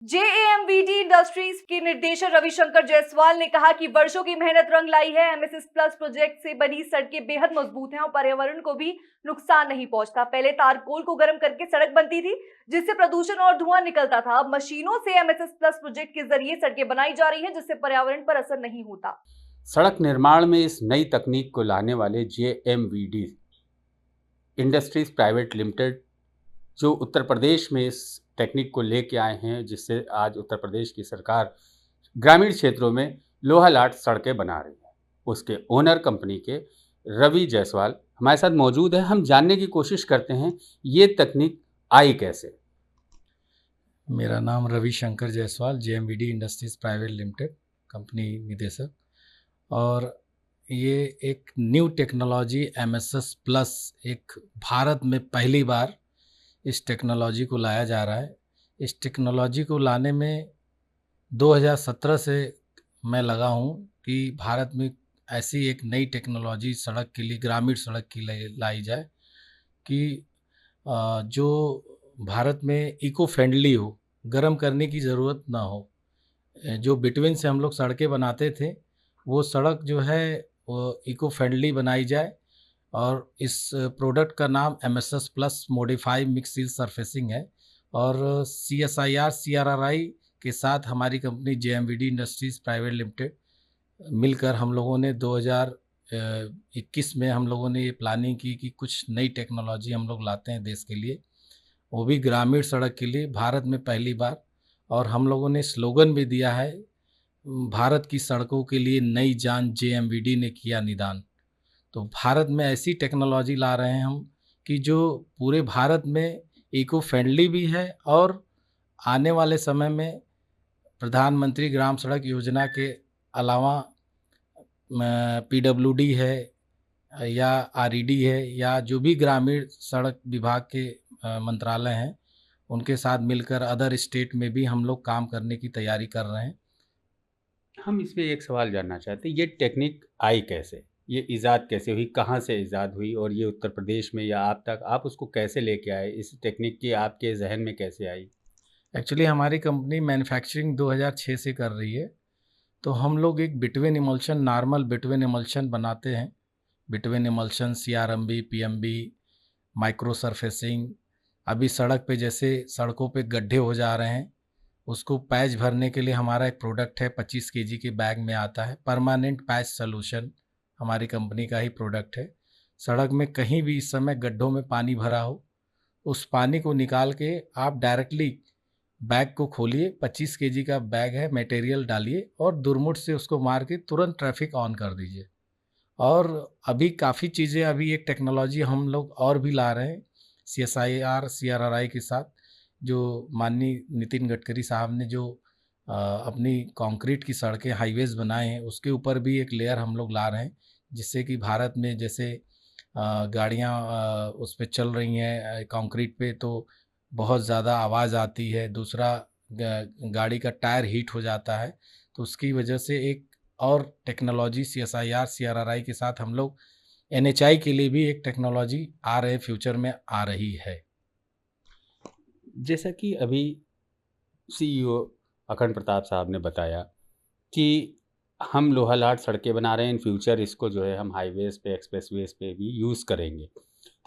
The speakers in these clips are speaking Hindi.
जेएमवीडी इंडस्ट्रीज के निदेशक रविशंकर जायसवाल ने कहा कि वर्षों की मेहनत रंग लाई है। एमएसएस प्लस प्रोजेक्ट से बनी सड़कें बेहद मजबूत हैं और पर्यावरण को भी नुकसान नहीं पहुंचता। पहले तारकोल को गर्म करके सड़क बनती थी, जिससे प्रदूषण और धुआं निकलता था। अब मशीनों से एमएसएस प्लस प्रोजेक्ट के जरिए सड़कें बनाई जा रही हैं, जिससे पर्यावरण पर असर नहीं होता। सड़क निर्माण में इस नई तकनीक को लाने वाले जेएमवीडी इंडस्ट्रीज प्राइवेट लिमिटेड जो उत्तर प्रदेश में इस टेक्निक को लेके आए हैं, जिससे आज उत्तर प्रदेश की सरकार ग्रामीण क्षेत्रों में लोहा लाट सड़कें बना रही है, उसके ओनर कंपनी के रवि जायसवाल हमारे साथ मौजूद है। हम जानने की कोशिश करते हैं ये तकनीक आई कैसे। मेरा नाम Ravishankar Jaiswal, JMVD industries private limited company निदेशक। और ये एक न्यू टेक्नोलॉजी एमएसएस प्लस एक भारत में पहली बार इस टेक्नोलॉजी को लाया जा रहा है। इस टेक्नोलॉजी को लाने में 2017 से मैं लगा हूँ कि भारत में ऐसी एक नई टेक्नोलॉजी सड़क के लिए, ग्रामीण सड़क के लिए लाई जाए कि जो भारत में इको फ्रेंडली हो, गर्म करने की ज़रूरत ना हो। जो बिटवीन से हम लोग सड़कें बनाते थे, वो सड़क जो है वो इको फ्रेंडली बनाई जाए। और इस प्रोडक्ट का नाम MSS plus modify mix seal surfacing है। और सीएसआईआर सीआरआरआई के साथ हमारी कंपनी जेएमवीडी इंडस्ट्रीज प्राइवेट लिमिटेड मिलकर हम लोगों ने 2021 में हम लोगों ने ये प्लानिंग की कि कुछ नई टेक्नोलॉजी हम लोग लाते हैं देश के लिए, वो भी ग्रामीण सड़क के लिए भारत में पहली बार। और हम लोगों ने स्लोगन भी दिया है, भारत की सड़कों के लिए नई जान, जेएमवीडी ने किया निदान। तो भारत में ऐसी टेक्नोलॉजी ला रहे हैं हम कि जो पूरे भारत में इको फ्रेंडली भी है और आने वाले समय में प्रधानमंत्री ग्राम सड़क योजना के अलावा पीडब्ल्यूडी है या आरईडी है या जो भी ग्रामीण सड़क विभाग के मंत्रालय हैं, उनके साथ मिलकर अदर स्टेट में भी हम लोग काम करने की तैयारी कर रहे हैं। हम इसमें एक सवाल जानना चाहते हैं, ये टेक्निक आई कैसे, ये ईजाद कैसे हुई, कहाँ से ईजाद हुई और ये उत्तर प्रदेश में या आप तक आप उसको कैसे लेके आए, इस टेक्निक की आपके जहन में कैसे आई? एक्चुअली हमारी कंपनी मैन्युफैक्चरिंग 2006 से कर रही है। तो हम लोग एक bitumen emulsion, normal bitumen emulsion बनाते हैं। Bitumen emulsion, CRMB, PMB, micro surfacing. अभी सड़क पे जैसे सड़कों पे गड्ढे हो जा रहे हैं, उसको पैच भरने के लिए हमारा एक प्रोडक्ट है, 25 केजी के बैग में आता है। परमानेंट पैच सॉल्यूशन हमारी कंपनी का ही प्रोडक्ट है। सड़क में कहीं भी इस समय गड्ढों में पानी भरा हो, उस पानी को निकाल के आप डायरेक्टली बैग को खोलिए, 25 केजी का बैग है, मटेरियल डालिए और दुरमुट से उसको मार के तुरंत ट्रैफिक ऑन कर दीजिए। और अभी काफ़ी चीज़ें, अभी एक टेक्नोलॉजी हम लोग और भी ला रहे हैं सीएसआईआर सीआरआरआई के साथ। जो माननीय नितिन गडकरी साहब ने जो अपनी कंक्रीट की सड़कें, हाईवेज बनाए हैं, उसके ऊपर भी एक लेयर हम लोग ला रहे हैं, जिससे कि भारत में जैसे गाड़ियाँ उस पे चल रही हैं कंक्रीट पे, तो बहुत ज़्यादा आवाज़ आती है। दूसरा, गाड़ी का टायर हीट हो जाता है। तो उसकी वजह से एक और टेक्नोलॉजी सीएसआईआर सीआरआरआई के साथ हम लोग एनएचआई के लिए भी एक टेक्नोलॉजी आ रहे, फ्यूचर में आ रही है। जैसा कि अभी सीईओ अखंड प्रताप साहब ने बताया कि हम लोहा लाट सड़कें बना रहे हैं, इन फ्यूचर इसको जो है हम हाईवेज पे, एक्सप्रेसवेज पे भी यूज़ करेंगे।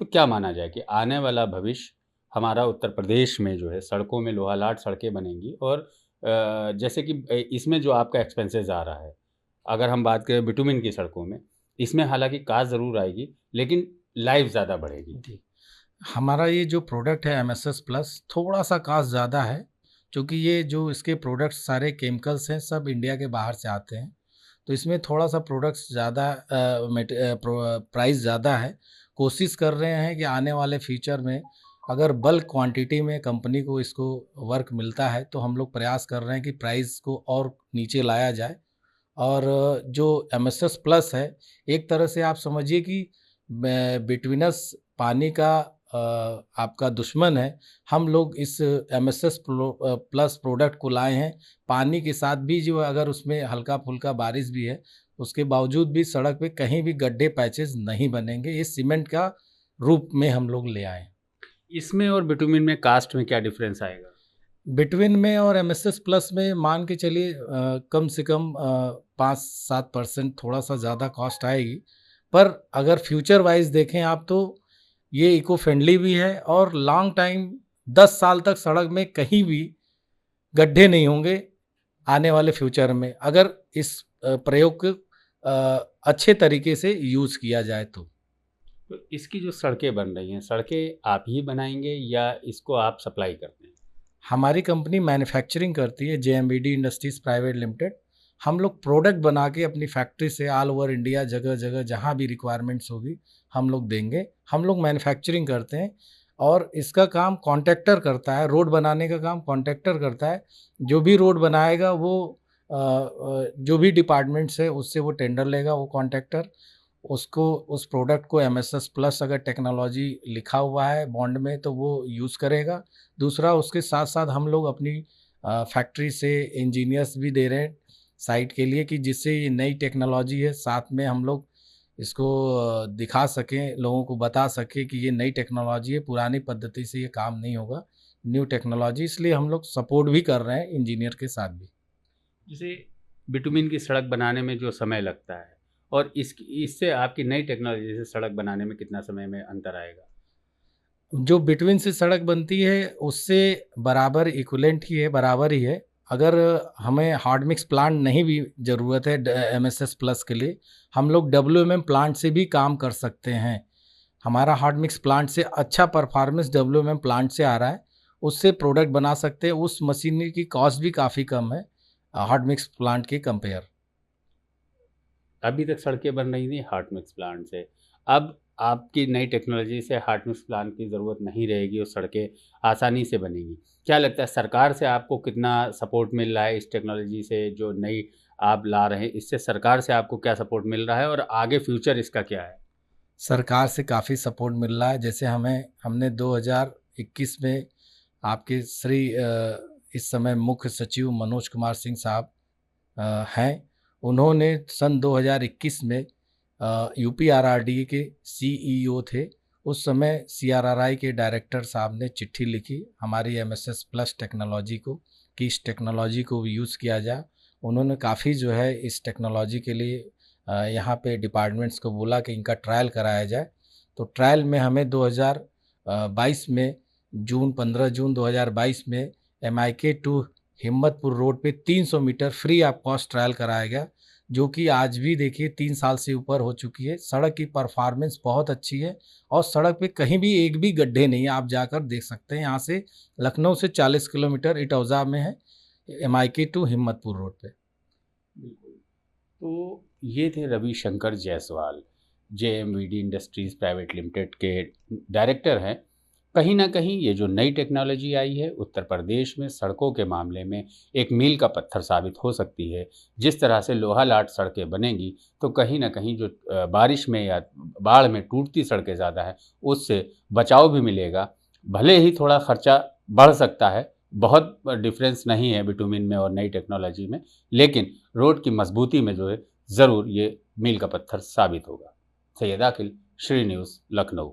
तो क्या माना जाए कि आने वाला भविष्य हमारा उत्तर प्रदेश में जो है सड़कों में लोहा लाट सड़कें बनेंगी और जैसे कि इसमें जो आपका एक्सपेंसेस आ रहा है, अगर हम बात करें बिटुमिन की सड़कों में, इसमें हालांकि कास्ट ज़रूर आएगी लेकिन लाइफ ज़्यादा बढ़ेगी। जी, हमारा ये जो प्रोडक्ट है एमएसएस प्लस, थोड़ा सा कास्ट ज़्यादा है, क्योंकि ये जो इसके प्रोडक्ट्स सारे केमिकल्स हैं सब इंडिया के बाहर से आते हैं। तो इसमें थोड़ा सा प्रोडक्ट्स ज़्यादा, प्राइस ज़्यादा है। कोशिश कर रहे हैं कि आने वाले फ्यूचर में अगर बल्क क्वांटिटी में कंपनी को इसको वर्क मिलता है, तो हम लोग प्रयास कर रहे हैं कि प्राइस को और नीचे लाया जाए। और जो एमएसएस प्लस है, एक तरह से आप समझिए कि बिटवीनस पानी का आपका दुश्मन है। हम लोग इस एमएसएस प्लस प्रोडक्ट को लाए हैं। पानी के साथ भी जो अगर उसमें हल्का फुल्का बारिश भी है, उसके बावजूद भी सड़क पे कहीं भी गड्ढे, पैचेस नहीं बनेंगे। ये सीमेंट का रूप में हम लोग ले आए। इसमें और बिटुमिन में कास्ट में क्या डिफरेंस आएगा? बिटवीन में और एमएसएस प्लस में मान के चलिए कम से कम 5-7% थोड़ा सा ज़्यादा कॉस्ट आएगी। पर अगर फ्यूचर वाइज देखें आप तो ये इको फ्रेंडली भी है और लॉन्ग टाइम 10 साल तक सड़क में कहीं भी गड्ढे नहीं होंगे आने वाले फ्यूचर में, अगर इस प्रयोग को अच्छे तरीके से यूज़ किया जाए तो। तो इसकी जो सड़कें बन रही हैं, सड़कें आप ही बनाएंगे या इसको आप सप्लाई करते हैं? हमारी कंपनी मैन्युफैक्चरिंग करती है, जेएमवीडी इंडस्ट्रीज़ प्राइवेट लिमिटेड। हम लोग प्रोडक्ट बना के अपनी फैक्ट्री से ऑल ओवर इंडिया जगह जगह जहाँ भी रिक्वायरमेंट्स होगी हम लोग देंगे। हम लोग मैन्युफैक्चरिंग करते हैं और इसका काम कॉन्ट्रैक्टर करता है, रोड बनाने का काम कॉन्ट्रैक्टर करता है। जो भी रोड बनाएगा वो जो भी डिपार्टमेंट्स है उससे वो टेंडर लेगा वो कॉन्ट्रैक्टर, उसको उस प्रोडक्ट को एमएसएस प्लस अगर टेक्नोलॉजी लिखा हुआ है बॉन्ड में तो वो यूज़ करेगा। दूसरा उसके साथ साथ हम लोग अपनी फैक्ट्री से इंजीनियर्स भी दे रहे हैं साइट के लिए कि जिससे ये नई टेक्नोलॉजी है साथ में हम लोग इसको दिखा सकें, लोगों को बता सकें कि ये नई टेक्नोलॉजी है, पुरानी पद्धति से ये काम नहीं होगा, न्यू टेक्नोलॉजी। इसलिए हम लोग सपोर्ट भी कर रहे हैं इंजीनियर के साथ भी। जैसे बिटुमिन की सड़क बनाने में जो समय लगता है और इससे आपकी नई टेक्नोलॉजी से सड़क बनाने में कितना समय में अंतर आएगा? जो बिटवीन से सड़क बनती है उससे बराबर इक्विवेलेंट ही है, बराबर ही है। अगर हमें हार्ड मिक्स प्लांट नहीं भी ज़रूरत है एमएसएस प्लस के लिए, हम लोग डब्ल्यूएमएम प्लांट से भी काम कर सकते हैं। हमारा हार्ड मिक्स प्लांट से अच्छा परफॉर्मेंस डब्ल्यूएमएम प्लांट से आ रहा है, उससे प्रोडक्ट बना सकते हैं। उस मशीनरी की कॉस्ट भी काफ़ी कम है हार्ड मिक्स प्लांट के कंपेयर। अभी तक सड़कें बन रही थी हार्ड मिक्स प्लांट से, अब आपकी नई टेक्नोलॉजी से हार्ड मिक्स प्लांट की ज़रूरत नहीं रहेगी और सड़कें आसानी से बनेंगी। क्या लगता है सरकार से आपको कितना सपोर्ट मिल रहा है इस टेक्नोलॉजी से जो नई आप ला रहे हैं, इससे सरकार से आपको क्या सपोर्ट मिल रहा है और आगे फ्यूचर इसका क्या है? सरकार से काफ़ी सपोर्ट मिल रहा है। जैसे हमने 2021 में आपके इस समय मुख्य सचिव मनोज कुमार सिंह साहब हैं, उन्होंने सन 2021 में यूपीआरआरडी के सीईओ थे। उस समय सीआरआरआई के डायरेक्टर साहब ने चिट्ठी लिखी हमारी एमएसएस प्लस टेक्नोलॉजी को कि इस टेक्नोलॉजी को यूज़ किया जाए। उन्होंने काफ़ी जो है इस टेक्नोलॉजी के लिए यहाँ पे डिपार्टमेंट्स को बोला कि इनका ट्रायल कराया जाए। तो ट्रायल में हमें 2022 में 15 जून 2022 में MIK टू हिम्मतपुर रोड पे 300 metre free of cost trial कराया गया, जो कि आज भी देखिए 3 साल से ऊपर हो चुकी है। सड़क की परफॉर्मेंस बहुत अच्छी है और सड़क पे कहीं भी एक भी गड्ढे नहीं है, आप जाकर देख सकते हैं। यहाँ से लखनऊ से 40 किलोमीटर इटौज़ा में है MIK टू हिम्मतपुर रोड पे। बिल्कुल। तो ये थे Ravishankar Jaiswal, JMVD industries private limited के डायरेक्टर हैं। कहीं ना कहीं ये जो नई टेक्नोलॉजी आई है उत्तर प्रदेश में सड़कों के मामले में एक मील का पत्थर साबित हो सकती है। जिस तरह से लोहा लाट सड़कें बनेंगी तो कहीं ना कहीं जो बारिश में या बाढ़ में टूटती सड़कें ज़्यादा हैं उससे बचाव भी मिलेगा। भले ही थोड़ा खर्चा बढ़ सकता है, बहुत डिफरेंस नहीं है बिटुमिन में और नई टेक्नोलॉजी में, लेकिन रोड की मजबूती में जो है ज़रूर ये मील का पत्थर साबित होगा। सैयद आकिल, श्री न्यूज़, लखनऊ।